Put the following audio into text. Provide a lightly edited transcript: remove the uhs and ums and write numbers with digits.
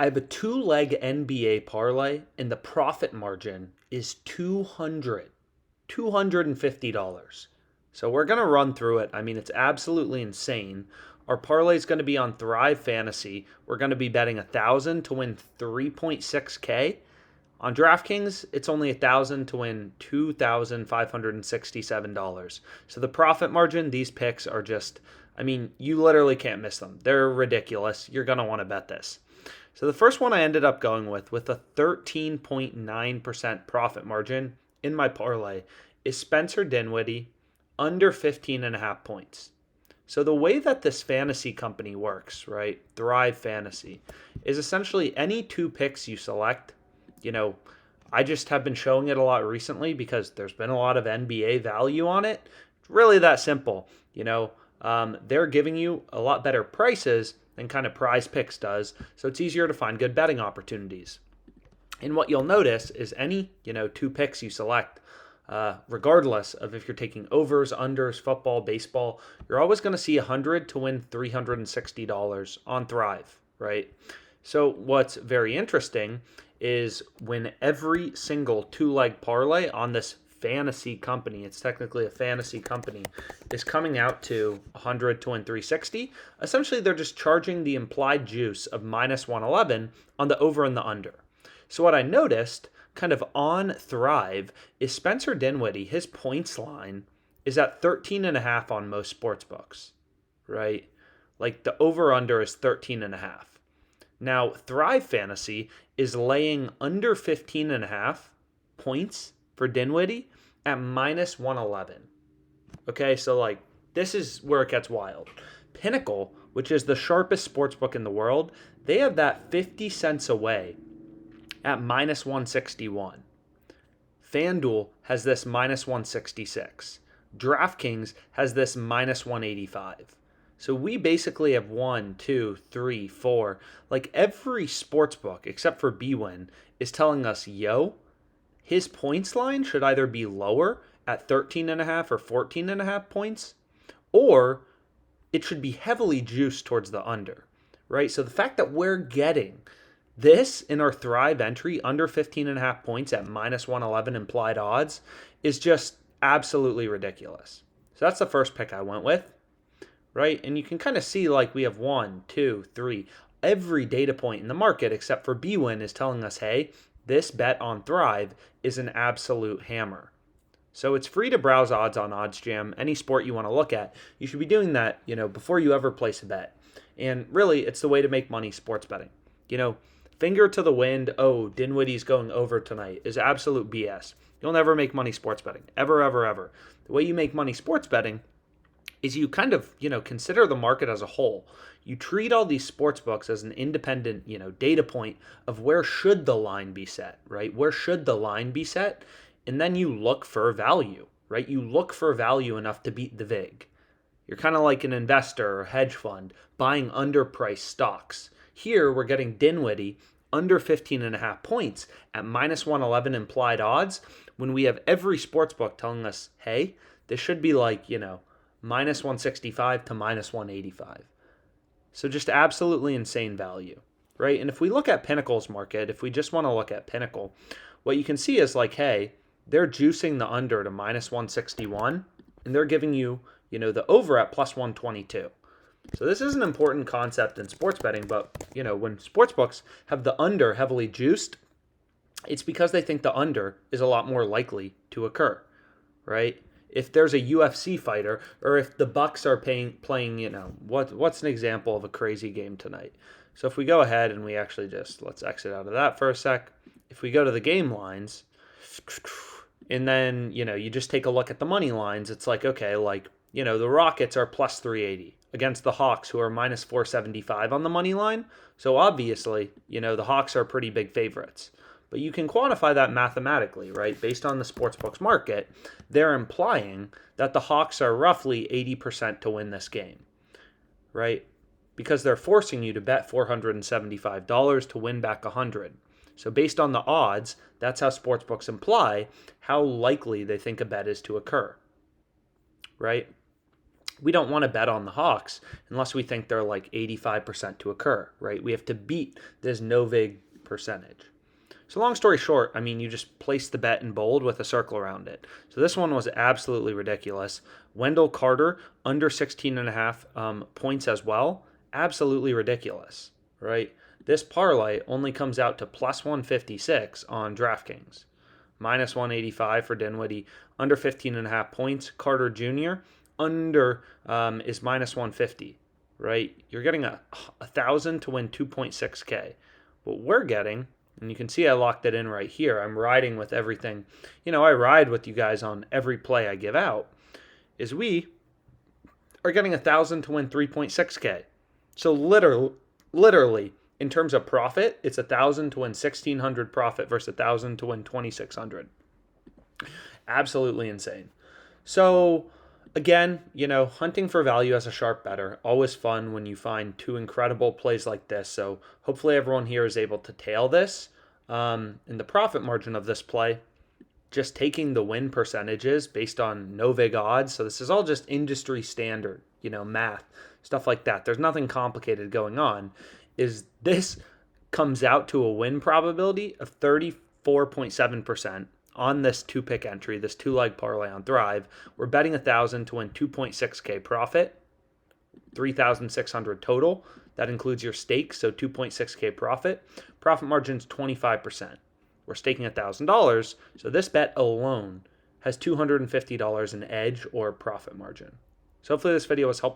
I have a two-leg NBA parlay, and the profit margin is $250. So we're going to run through it. I mean, it's absolutely insane. Our parlay is going to be on Thrive Fantasy. We're going to be betting 1,000 to win 3.6K. On DraftKings, it's only 1,000 to win $2,567. So the profit margin, these picks are just, I mean, you literally can't miss them. They're ridiculous. You're going to want to bet this. So the first one I ended up going with a 13.9% profit margin in my parlay, is Spencer Dinwiddie under 15.5 points. So the way that this fantasy company works, right, Thrive Fantasy, is essentially any two picks you select. I just have been showing it a lot recently because there's been a lot of NBA value on it. It's really that simple. They're giving you a lot better prices than kind of Prize Picks does, so it's easier to find good betting opportunities. And what you'll notice is any, two picks you select, regardless of if you're taking overs, unders, football, baseball, you're always going to see 100 to win $360 on Thrive, right? So what's very interesting is when every single two-leg parlay on this fantasy company, it's technically a fantasy company, is coming out to 100 to win 360, essentially they're just charging the implied juice of minus 111 on the over and the under. So what I noticed kind of on Thrive is Spencer Dinwiddie, his points line is at 13.5 on most sports books, right? Like the over under is 13.5. Now Thrive Fantasy is laying under 15.5 points for Dinwiddie at minus 111. Okay, so this is where it gets wild. Pinnacle, which is the sharpest sportsbook in the world, they have that 50 cents away at minus 161. FanDuel has this minus 166. DraftKings has this minus 185. So we basically have 1, 2, 3, 4. Every sportsbook except for BWin is telling us, his points line should either be lower at 13.5 or 14.5 points, or it should be heavily juiced towards the under, right? So the fact that we're getting this in our Thrive entry under 15.5 points at minus 111 implied odds is just absolutely ridiculous. So that's the first pick I went with, right? And you can kind of see we have 1, 2, 3. Every data point in the market except for BWin is telling us, hey, this bet on Thrive is an absolute hammer. So it's free to browse odds on OddsJam. Any sport you want to look at, you should be doing that, before you ever place a bet. And really, it's the way to make money sports betting. Finger to the wind, Dinwiddie's going over tonight is absolute BS. You'll never make money sports betting. Ever, ever, ever. The way you make money sports betting is you kind of, consider the market as a whole. You treat all these sports books as an independent, data point of where should the line be set, right? Where should the line be set? And then you look for value, right? You look for value enough to beat the VIG. You're kind of like an investor or hedge fund buying underpriced stocks. Here, we're getting Dinwiddie under 15.5 points at minus 111 implied odds when we have every sportsbook telling us, hey, this should be minus 165 to minus 185. So just absolutely insane value, right? And if we look at Pinnacle's market, if we just want to look at Pinnacle, what you can see is hey, they're juicing the under to minus 161, and they're giving you, the over at plus 122. So this is an important concept in sports betting, but, when sportsbooks have the under heavily juiced, it's because they think the under is a lot more likely to occur, right? If there's a UFC fighter, or if the Bucks are playing, what's an example of a crazy game tonight? So if we go ahead and we actually let's exit out of that for a sec. If we go to the game lines, and then, you just take a look at the money lines, it's okay, the Rockets are plus 380 against the Hawks, who are minus 475 on the money line. So obviously, the Hawks are pretty big favorites. But you can quantify that mathematically, right? Based on the sportsbooks market, they're implying that the Hawks are roughly 80% to win this game, right? Because they're forcing you to bet $475 to win back $100. So based on the odds, that's how sportsbooks imply how likely they think a bet is to occur, right? we don't want to bet on the Hawks unless we think they're like 85% to occur, right? We have to beat this no vig percentage. So long story short, I mean, you just place the bet in bold with a circle around it. So this one was absolutely ridiculous. Wendell Carter under 16.5 points as well. Absolutely ridiculous, right? This parlay only comes out to plus 156 on DraftKings. Minus 185 for Dinwiddie, under 15.5 points. Carter Jr., under is minus 150, right? You're getting a 1,000 to win 2.6K. What we're getting, and you can see I locked it in right here. I'm riding with everything. You know, I ride with you guys on every play I give out, is we are getting 1,000 to win 3.6K. So literally, in terms of profit, it's 1,000 to win 1,600 profit versus 1,000 to win 2,600. Absolutely insane. So again, you know, hunting for value as a sharp bettor, always fun when you find two incredible plays like this. So hopefully everyone here is able to tail this. In the profit margin of this play, just taking the win percentages based on no vig odds. So this is all just industry standard, you know, math, stuff like that. There's nothing complicated going on. Is this comes out to a win probability of 34.7% on this two-pick entry, this two-leg parlay on Thrive. We're betting 1,000 to win 2.6K profit, 3,600 total. That includes your stake, so 2.6K profit. Profit margin's 25%. We're staking $1,000, so this bet alone has $250 in edge or profit margin. So hopefully this video was helpful.